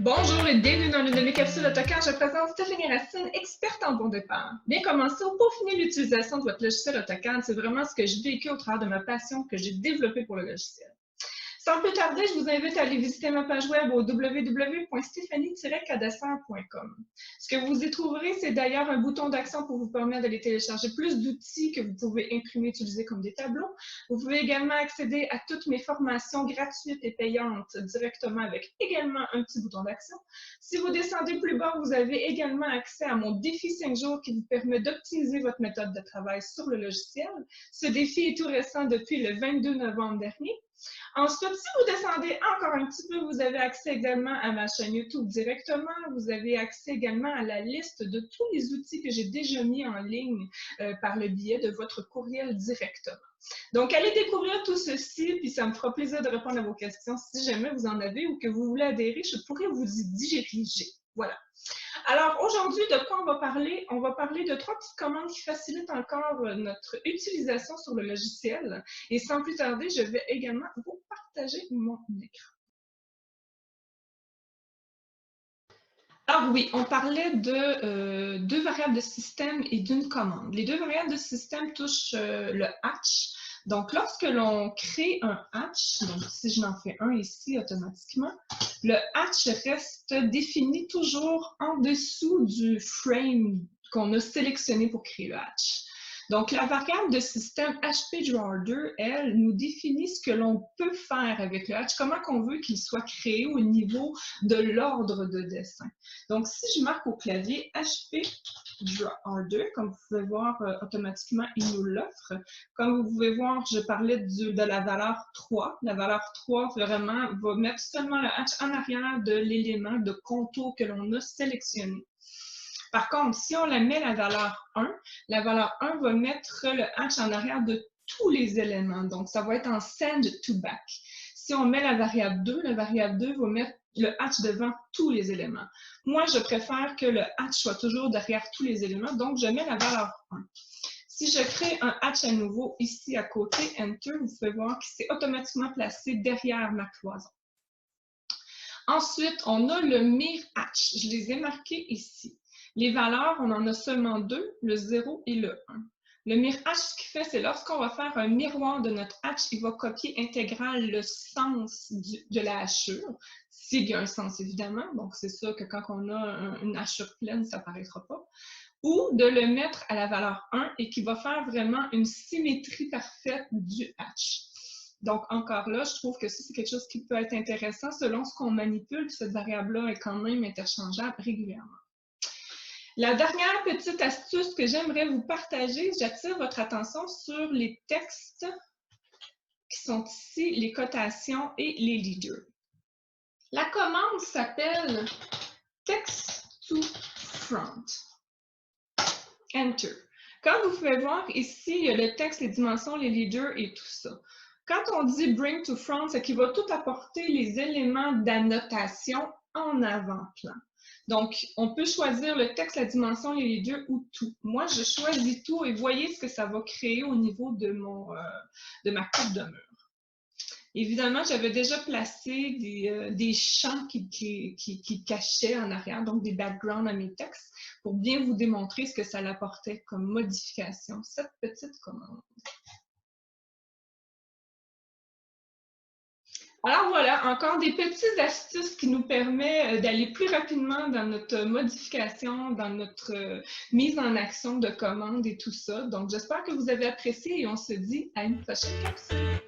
Bonjour et bienvenue dans l'une de mes capsules AutoCAD. Je présente Stéphanie Racine, experte en bon départ. Bien commencer au peaufiner l'utilisation de votre logiciel AutoCAD, c'est vraiment ce que j'ai vécu au travers de ma passion que j'ai développée pour le logiciel. Sans plus tarder, je vous invite à aller visiter ma page web au www.stephanie-cadasser.com. Ce que vous y trouverez, c'est d'ailleurs un bouton d'action pour vous permettre d'aller télécharger plus d'outils que vous pouvez imprimer et utiliser comme des tableaux. Vous pouvez également accéder à toutes mes formations gratuites et payantes directement avec également un petit bouton d'action. Si vous descendez plus bas, vous avez également accès à mon défi 5 jours qui vous permet d'optimiser votre méthode de travail sur le logiciel. Ce défi est tout récent depuis le 22 novembre dernier. Ensuite, si vous descendez encore un petit peu, vous avez accès également à ma chaîne YouTube directement. Vous avez accès également à la liste de tous les outils que j'ai déjà mis en ligne par le biais de votre courriel directement. Donc, allez découvrir tout ceci, puis ça me fera plaisir de répondre à vos questions si jamais vous en avez ou que vous voulez adhérer, je pourrais vous y diriger. Voilà. Alors, aujourd'hui, de quoi on va parler? On va parler de 3 petites commandes qui facilitent encore notre utilisation sur le logiciel. Et sans plus tarder, je vais également vous partager mon écran. Alors oui, on parlait de 2 variables de système et d'une commande. Les 2 variables de système touchent le hatch. Donc, lorsque l'on crée un hatch, donc si je n'en fais un ici automatiquement, le hatch reste défini toujours en dessous du frame qu'on a sélectionné pour créer le hatch. Donc, la variable de système HPDrawer2, elle, nous définit ce que l'on peut faire avec le hatch, comment qu'on veut qu'il soit créé au niveau de l'ordre de dessin. Donc, si je marque au clavier HPDrawer2, comme vous pouvez voir automatiquement, il nous l'offre. Comme vous pouvez voir, je parlais de la valeur 3. La valeur 3, vraiment, va mettre seulement le hatch en arrière de l'élément de contour que l'on a sélectionné. Par contre, si on la met la valeur 1 va mettre le hatch en arrière de tous les éléments. Donc, ça va être en send to back. Si on met la variable 2 va mettre le hatch devant tous les éléments. Moi, je préfère que le hatch soit toujours derrière tous les éléments, donc je mets la valeur 1. Si je crée un hatch à nouveau ici à côté, Enter, vous pouvez voir qu'il s'est automatiquement placé derrière ma cloison. Ensuite, on a le mirror hatch. Je les ai marqués ici. Les valeurs, on en a seulement 2, le 0 et le 1. Le mirror hatch, ce qu'il fait, c'est lorsqu'on va faire un miroir de notre hatch, il va copier intégral le sens de la hachure, s'il y a un sens évidemment, donc c'est sûr que quand on a une hachure pleine, ça n'apparaîtra pas, ou de le mettre à la valeur 1 et qui va faire vraiment une symétrie parfaite du hatch. Donc, encore là, je trouve que ça, c'est quelque chose qui peut être intéressant selon ce qu'on manipule, puis cette variable-là est quand même interchangeable régulièrement. La dernière petite astuce que j'aimerais vous partager, j'attire votre attention sur les textes qui sont ici, les cotations et les leaders. La commande s'appelle Text to Front. Enter. Comme vous pouvez voir ici, il y a le texte, les dimensions, les leaders et tout ça. Quand on dit Bring to Front, c'est qu'il va tout apporter les éléments d'annotation en avant-plan. Donc, on peut choisir le texte, la dimension, les leaders ou tout. Moi, je choisis tout et voyez ce que ça va créer au niveau de ma coupe de mur. Évidemment, j'avais déjà placé des champs qui cachaient en arrière, donc des backgrounds à mes textes, pour bien vous démontrer ce que ça apportait comme modification, cette petite commande. Alors voilà, encore des petites astuces qui nous permettent d'aller plus rapidement dans notre modification, dans notre mise en action de commandes et tout ça. Donc, j'espère que vous avez apprécié et on se dit à une prochaine capsule.